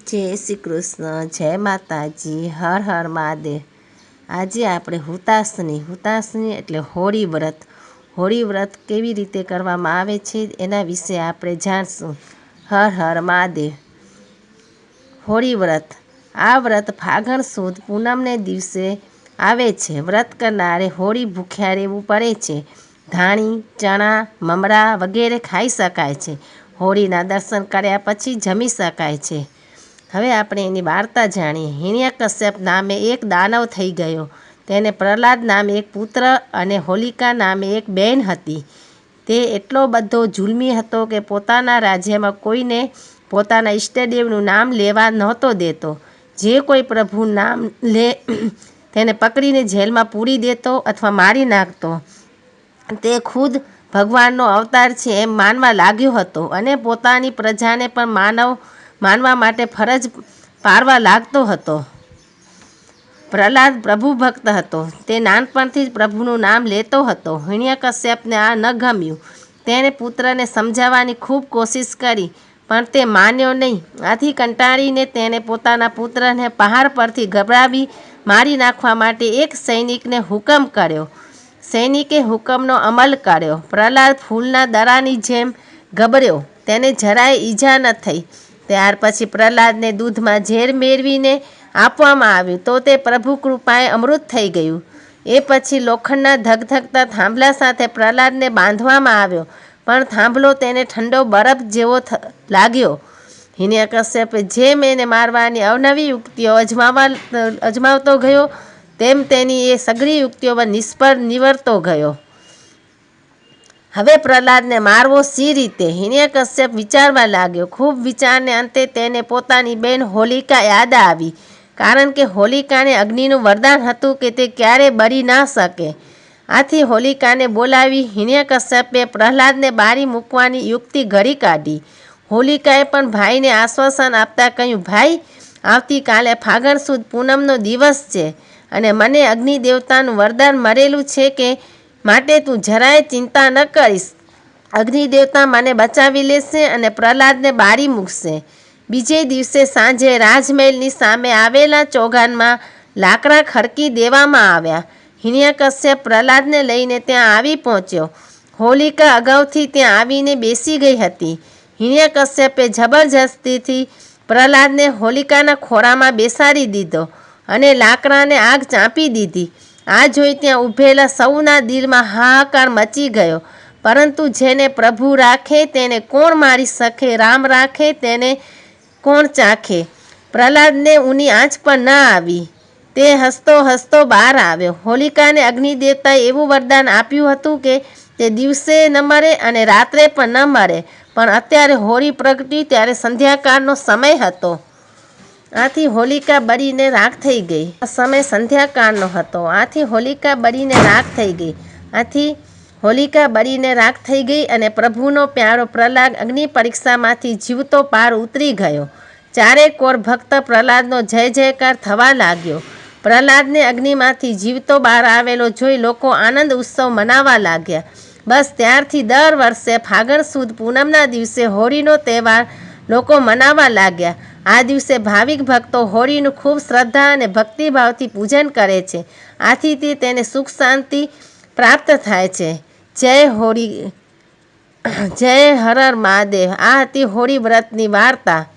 જય શ્રી કૃષ્ણ, જય માતાજી, હર હર મહાદેવ। આજે આપણે હુતાસની એટલે હોળી વ્રત કેવી રીતે કરવામાં આવે છે એના વિશે આપણે જાણશું। હર હર મહાદેવ। હોળી વ્રત, આ વ્રત ફાગણ સુદ પૂનમને દિવસે આવે છે। વ્રત કરનારે હોળી ભૂખ્યા રહેવું પડે છે। ધાણી, ચણા, મમરા વગેરે ખાઈ શકાય છે। હોળીના દર્શન કર્યા પછી જમી શકાય છે। હવે આપણે એની વાર્તા જાણીએ। હિરણ્યકશ્યપ નામે એક દાનવ થઈ ગયો। તેને પ્રહલાદ નામે એક પુત્ર અને હોલિકા નામે એક બહેન હતી। તે એટલો બધો જુલ્મી હતો કે પોતાના રાજ્યમાં કોઈને પોતાના ઈષ્ટદેવનું નામ લેવા નહોતો દેતો। જે કોઈ પ્રભુનું નામ લે તેને પકડીને જેલમાં પૂરી દેતો અથવા મારી નાખતો। તે ખુદ ભગવાનનો અવતાર છે એમ માનવા લાગ્યો હતો અને પોતાની પ્રજાને પણ માનવ માનવા માટે ફરજ પાડવા લાગતો હતો। પ્રહલાદ પ્રભુ ભક્ત હતો। તે નાનપણથી જ પ્રભુનું નામ લેતો હતો। હિરણ્યકશ્યપને આ ન ગમ્યું। તેણે પુત્રને સમજાવવાની ખૂબ કોશિશ કરી પણ તે માન્યો નહીં। આથી કંટાળીને તેણે પોતાના પુત્રને પહાડ પરથી ગભરાવી મારી નાખવા માટે એક સૈનિકને હુકમ કર્યો। સૈનિકે હુકમનો અમલ કર્યો। પ્રહલાદ ફૂલના દડાની જેમ ગબડ્યો। તેને જરાય ઈજા ન થઈ। ત્યાર પછી પ્રહલાદને દૂધમાં ઝેર મેળવીને આપવામાં આવ્યું તો તે પ્રભુ કૃપાએ અમૃત થઈ ગયું। એ પછી લોખંડના ધગધગતા થાંભલા સાથે પ્રહલાદને બાંધવામાં આવ્યો પણ થાંભલો તેને ઠંડો બરફ જેવો લાગ્યો। હિરણ્યકશ્યપે જેમ એને મારવાની અવનવી યુક્તિઓ અજમાવતો ગયો તેમ તેની એ સઘળી યુક્તિઓ નિષ્ફળ નીવડતો ગયો। હવે પ્રહલાદને મારવો શી રીતે? હિરણ્યકશ્યપ વિચારવા લાગ્યો। ખૂબ વિચારને અંતે તેને પોતાની બહેન હોલિકા યાદ આવી। કારણ કે હોલિકાને અગ્નિનું વરદાન હતું કે તે ક્યારેય બળી ન શકે। આથી હોલિકાને બોલાવી હિરણ્યકશ્યપે પ્રહલાદને બારી મૂકવાની યુક્તિ ઘડી કાઢી। હોલિકાએ પણ ભાઈને આશ્વાસન આપતા કહ્યું, ભાઈ, આવતીકાલે ફાગણ સુદ પૂનમનો દિવસ છે અને મને અગ્નિ દેવતાનું વરદાન મળેલું છે કે માટે તું જરાય ચિંતા ન કરીશ। અગ્નિ દેવતા મને બચાવી લેશે અને પ્રહલાદને બારી મૂકશે। બીજે દિવસે સાંજે રાજમહેલની સામે આવેલા ચોગાનમાં લાકડા ખડકી દેવામાં આવ્યા। હિરણ્યકશ્યપ પ્રહલાદને લઈને ત્યાં આવી પહોંચ્યો। હોલિકા અગાઉથી ત્યાં આવીને બેસી ગઈ હતી। હિરણ્યકશ્યપે જબરજસ્તીથી પ્રહલાદને હોલિકાના ખોળામાં બેસાડી દીધો અને લાકડાને આગ ચાંપી દીધી। આ જોઈ ત્યાં ઊભેલા સૌના દિલમાં હાહાકાર મચી ગયો। પરંતુ જેને પ્રભુ રાખે તેને કોણ મારી શકે? રામ રાખે તેને કોણ ચાખે? પ્રહલાદને ઊની આંચ પણ ન આવી। તે હસતો હસતો બહાર આવ્યો। હોલિકાને અગ્નિ દેવતાએ એવું વરદાન આપ્યું હતું કે તે દિવસે ન મરે અને રાત્રે પણ ન મરે। પણ અત્યારે હોળી પ્રગટી ત્યારે સંધ્યાકાળનો સમય હતો। આથી હોલિકા બળીને રાખ થઈ ગઈ। આ સમય સંધ્યાકાળનો હતો। આથી હોલિકા બળીને રાખ થઈ ગઈ। આથી હોલિકા બળીને રાખ થઈ ગઈ અને પ્રભુનો પ્યારો પ્રહલાદ અગ્નિ પરીક્ષામાંથી જીવતો પાર ઉતરી ગયો। ચારે કોર ભક્ત પ્રહલાદનો જય જયકાર થવા લાગ્યો। પ્રહલાદને અગ્નિમાંથી જીવતો બહાર આવેલો જોઈ લોકો આનંદ ઉત્સવ મનાવવા લાગ્યા। બસ ત્યારથી દર વર્ષે ફાગણ સુદ પૂનમના દિવસે હોળીનો તહેવાર લોકો મનાવવા લાગ્યા। આ દિવસે ભાવિક ભક્તો હોળીનું ખૂબ શ્રદ્ધા અને ભક્તિભાવથી પૂજન કરે છે। આથી તેને સુખ શાંતિ પ્રાપ્ત થાય છે। જય હોળી, જય હર હર મહાદેવ। આ હતી હોળી વ્રતની વાર્તા।